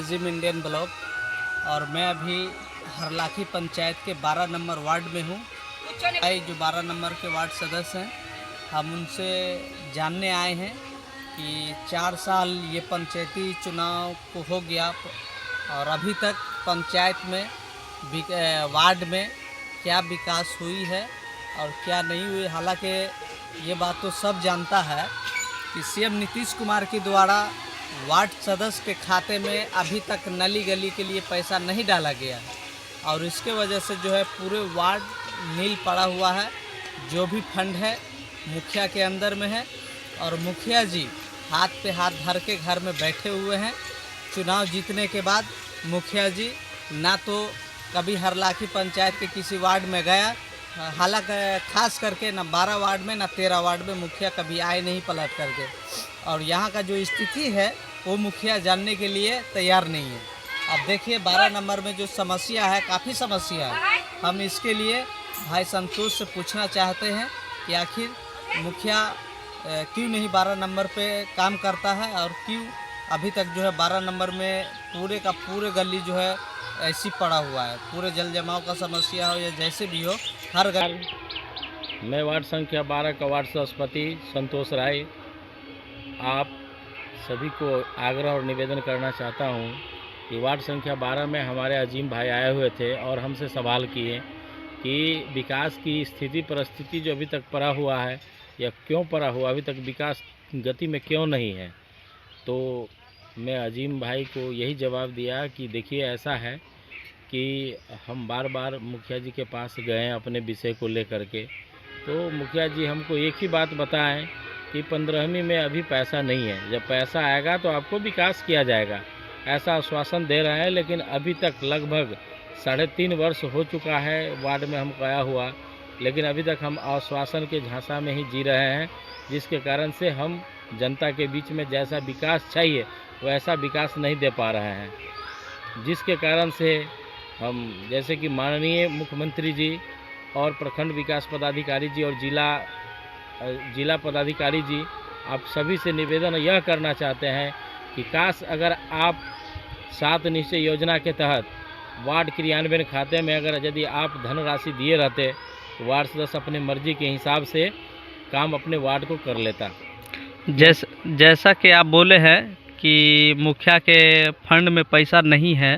Gym Indian block और मैं अभी हरलाखी पंचायत के 12 नंबर वार्ड में हूँ। जो 12 नंबर के वार्ड सदस्य हैं, हम उनसे जानने आए हैं कि 4 साल ये पंचायती चुनाव को हो गया और अभी तक पंचायत में वार्ड में क्या विकास हुई है और क्या नहीं हुई। हालांकि ये बात तो सब जानता है कि सीएम नीतीश कुमार के द्वारा वार्ड सदस्य के खाते में अभी तक नली गली के लिए पैसा नहीं डाला गया है और इसके वजह से जो है पूरे वार्ड नील पड़ा हुआ है। जो भी फंड है मुखिया के अंदर में है और मुखिया जी हाथ पे हाथ धर के घर में बैठे हुए हैं। चुनाव जीतने के बाद मुखिया जी ना तो कभी हरलाखी पंचायत के किसी वार्ड में गया, हालांकि खास करके ना 12 वार्ड में ना 13 वार्ड में मुखिया कभी आए नहीं पलट करके, और यहाँ का जो स्थिति है वो मुखिया जानने के लिए तैयार नहीं है। अब देखिए 12 नंबर में जो समस्या है, काफ़ी समस्या है। हम इसके लिए भाई संतोष से पूछना चाहते हैं कि आखिर मुखिया क्यों नहीं 12 नंबर पे काम करता है और क्यों अभी तक जो है 12 नंबर में पूरे का पूरे गली जो है ऐसी पड़ा हुआ है। पूरे जल जमाव का समस्या हो या जैसे भी हो, हर गली। मैं वार्ड संख्या 12 का वार्ड सभापति संतोष राय आप सभी को आग्रह और निवेदन करना चाहता हूं कि वार्ड संख्या 12 में हमारे अजीम भाई आए हुए थे और हमसे सवाल किए कि विकास की स्थिति परिस्थिति जो अभी तक पड़ा हुआ है या क्यों पड़ा हुआ, अभी तक विकास गति में क्यों नहीं है। तो मैं अजीम भाई को यही जवाब दिया कि देखिए ऐसा है कि हम बार बार मुखिया जी के पास गए अपने विषय को लेकर के, तो मुखिया जी हमको एक ही बात बताएं कि 15वीं में अभी पैसा नहीं है, जब पैसा आएगा तो आपको विकास किया जाएगा, ऐसा आश्वासन दे रहे हैं। लेकिन अभी तक लगभग 3.5 वर्ष हो चुका है वार्ड में हम गया हुआ, लेकिन अभी तक हम आश्वासन के झांसा में ही जी रहे हैं, जिसके कारण से हम जनता के बीच में जैसा विकास चाहिए वैसा विकास नहीं दे पा रहे हैं। जिसके कारण से हम जैसे कि माननीय मुख्यमंत्री जी और प्रखंड विकास पदाधिकारी जी और जिला पदाधिकारी जी, आप सभी से निवेदन यह करना चाहते हैं कि काश अगर आप 7 निश्चय योजना के तहत वार्ड क्रियान्वयन खाते में अगर यदि आप धनराशि दिए रहते तो वार्ड सदस्य अपने मर्जी के हिसाब से काम अपने वार्ड को कर लेता। जैसा कि आप बोले हैं कि मुखिया के फंड में पैसा नहीं है,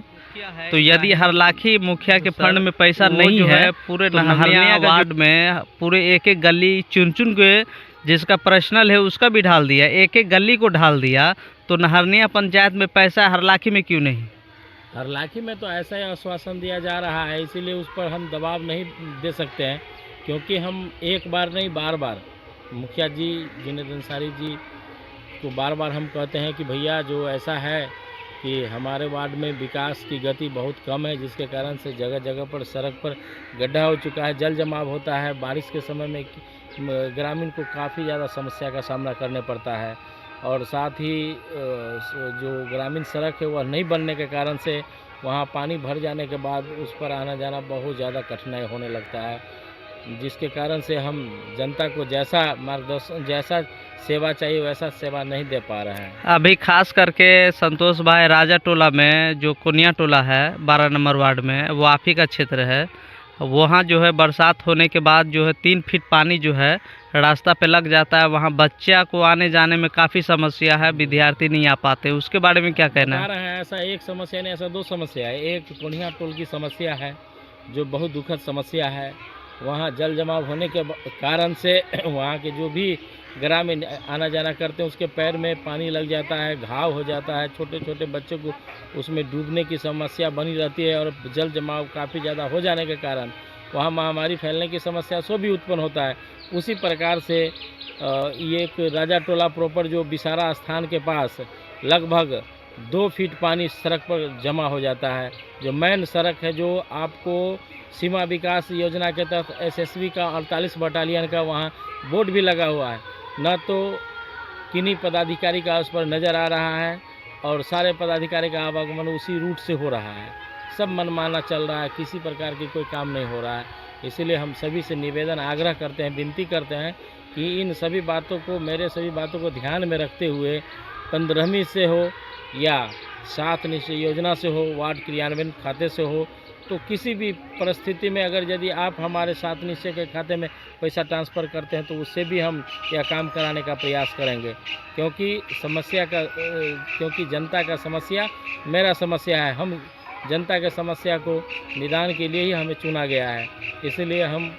तो यदि हरलाखी मुखिया के फंड में पैसा नहीं है, पूरे तो नहरनिया वार्ड में पूरे एक एक गली चुन चुन के जिसका पर्सनल है उसका भी ढाल दिया, एक एक गली को ढाल दिया, तो नहरनिया पंचायत में पैसा हरलाखी में क्यों नहीं? हरलाखी में तो ऐसा ही आश्वासन दिया जा रहा है, इसीलिए उस पर हम दबाव नहीं दे सकते हैं, क्योंकि हम एक बार नहीं बार बार मुखिया जी जुनैद अंसारी जी को बार बार हम कहते हैं कि भैया जो ऐसा है कि हमारे वार्ड में विकास की गति बहुत कम है, जिसके कारण से जगह जगह पर सड़क पर गड्ढा हो चुका है, जल जमाव होता है। बारिश के समय में ग्रामीण को काफ़ी ज़्यादा समस्या का सामना करने पड़ता है और साथ ही जो ग्रामीण सड़क है वह नहीं बनने के कारण से वहाँ पानी भर जाने के बाद उस पर आना जाना बहुत ज़्यादा कठिनाई होने लगता है, जिसके कारण से हम जनता को जैसा मार्गदर्शन जैसा सेवा चाहिए वैसा सेवा नहीं दे पा रहे हैं। अभी खास करके संतोष भाई राजा टोला में जो कोनिया टोला है 12 नंबर वार्ड में, वो आप ही का क्षेत्र है। वहाँ जो है बरसात होने के बाद जो है 3 फीट पानी जो है रास्ता पे लग जाता है, वहाँ बच्चा को आने जाने में काफ़ी समस्या है, विद्यार्थी नहीं आ पाते। उसके बारे में क्या कहना है? ऐसा एक समस्या नहीं, ऐसा 2 समस्या है। एक कोनिया टोल की समस्या है जो बहुत दुखद समस्या है। वहाँ जल जमाव होने के कारण से वहाँ के जो भी ग्रामीण आना जाना करते हैं उसके पैर में पानी लग जाता है, घाव हो जाता है, छोटे छोटे बच्चों को उसमें डूबने की समस्या बनी रहती है और जल जमाव काफ़ी ज़्यादा हो जाने के कारण वहाँ महामारी फैलने की समस्या सो भी उत्पन्न होता है। उसी प्रकार से ये एक राजा टोला प्रॉपर जो बिसारा स्थान के पास लगभग 2 फीट पानी सड़क पर जमा हो जाता है। जो मेन सड़क है जो आपको सीमा विकास योजना के तहत एसएसबी का 48 बटालियन का वहाँ बोर्ड भी लगा हुआ है, न तो किन्हीं पदाधिकारी का उस पर नज़र आ रहा है और सारे पदाधिकारी का आवागमन उसी रूट से हो रहा है। सब मनमाना चल रहा है, किसी प्रकार की कोई काम नहीं हो रहा है। इसीलिए हम सभी से निवेदन आग्रह करते हैं, विनती करते हैं कि इन सभी बातों को मेरे सभी बातों को ध्यान में रखते हुए 15वीं से हो या सात निश्चय योजना से हो, वार्ड क्रियान्वयन खाते से हो, तो किसी भी परिस्थिति में अगर यदि आप हमारे सात निश्चय के खाते में पैसा ट्रांसफ़र करते हैं तो उससे भी हम यह काम कराने का प्रयास करेंगे, क्योंकि क्योंकि जनता का समस्या मेरा समस्या है। हम जनता के समस्या को निदान के लिए ही हमें चुना गया है। इसलिए हम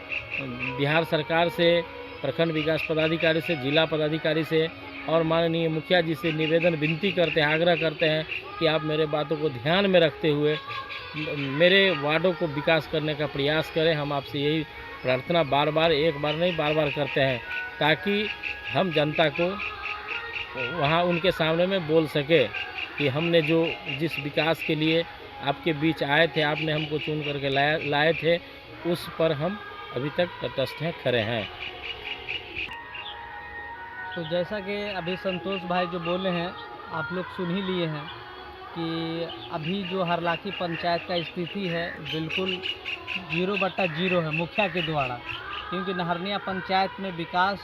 बिहार सरकार से, प्रखंड विकास पदाधिकारी से, जिला पदाधिकारी से और माननीय मुखिया जी से निवेदन विनती करते हैं, आग्रह करते हैं कि आप मेरे बातों को ध्यान में रखते हुए मेरे वार्डों को विकास करने का प्रयास करें। हम आपसे यही प्रार्थना बार बार, एक बार नहीं बार बार करते हैं, ताकि हम जनता को वहाँ उनके सामने में बोल सके कि हमने जो जिस विकास के लिए आपके बीच आए थे, आपने हमको चुन करके लाए थे, उस पर हम अभी तक तटस्थ हैं, खड़े हैं। तो जैसा कि अभी संतोष भाई जो बोले हैं, आप लोग सुन ही लिए हैं कि अभी जो हरलाखी पंचायत का स्थिति है बिल्कुल 0/0 है मुखिया के द्वारा, क्योंकि नहरनिया पंचायत में विकास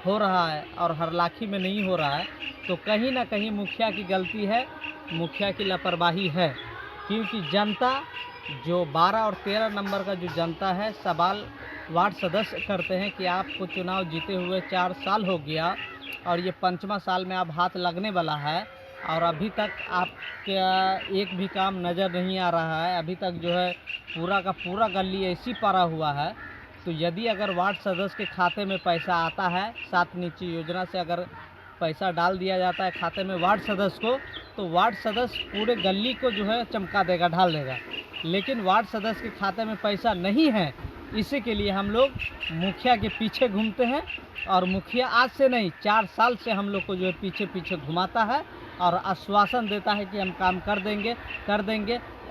हो रहा है और हरलाखी में नहीं हो रहा है। तो कहीं ना कहीं मुखिया की गलती है, मुखिया की लापरवाही है, क्योंकि जनता जो 12 और 13 नंबर का जो जनता है, सवाल वार्ड सदस्य करते हैं कि आपको चुनाव जीते हुए 4 साल हो गया और ये 5वां साल में अब हाथ लगने वाला है और अभी तक आपका एक भी काम नज़र नहीं आ रहा है। अभी तक जो है पूरा का पूरा गली ऐसी पड़ा हुआ है। तो यदि अगर वार्ड सदस्य के खाते में पैसा आता है, सात निश्चय योजना से अगर पैसा डाल दिया जाता है खाते में वार्ड सदस्य को, तो वार्ड सदस्य पूरे गली को जो है चमका देगा, ढाल देगा। लेकिन वार्ड सदस्य के खाते में पैसा नहीं है, इसी के लिए हम लोग मुखिया के पीछे घूमते हैं और मुखिया आज से नहीं 4 साल से हम लोग को जो है पीछे पीछे घुमाता है और आश्वासन देता है कि हम काम कर देंगे,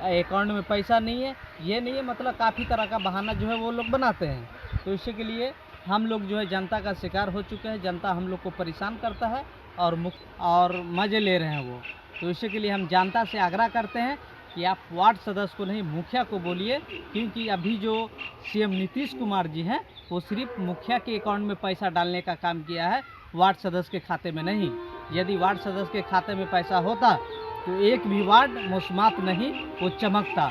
अकाउंट में पैसा नहीं है, ये नहीं है, मतलब काफ़ी तरह का बहाना जो है वो लोग बनाते हैं। तो इसी के लिए हम लोग जो है जनता का शिकार हो चुके हैं, जनता हम लोग को परेशान करता है और मज़े ले रहे हैं वो। तो इसी के लिए हम जनता से आग्रह करते हैं कि आप वार्ड सदस्य को नहीं, मुखिया को बोलिए, क्योंकि अभी जो सीएम नीतीश कुमार जी हैं वो सिर्फ मुखिया के अकाउंट में पैसा डालने का काम किया है, वार्ड सदस्य के खाते में नहीं। यदि वार्ड सदस्य के खाते में पैसा होता तो एक भी वार्ड मुस्मात नहीं, वो चमकता।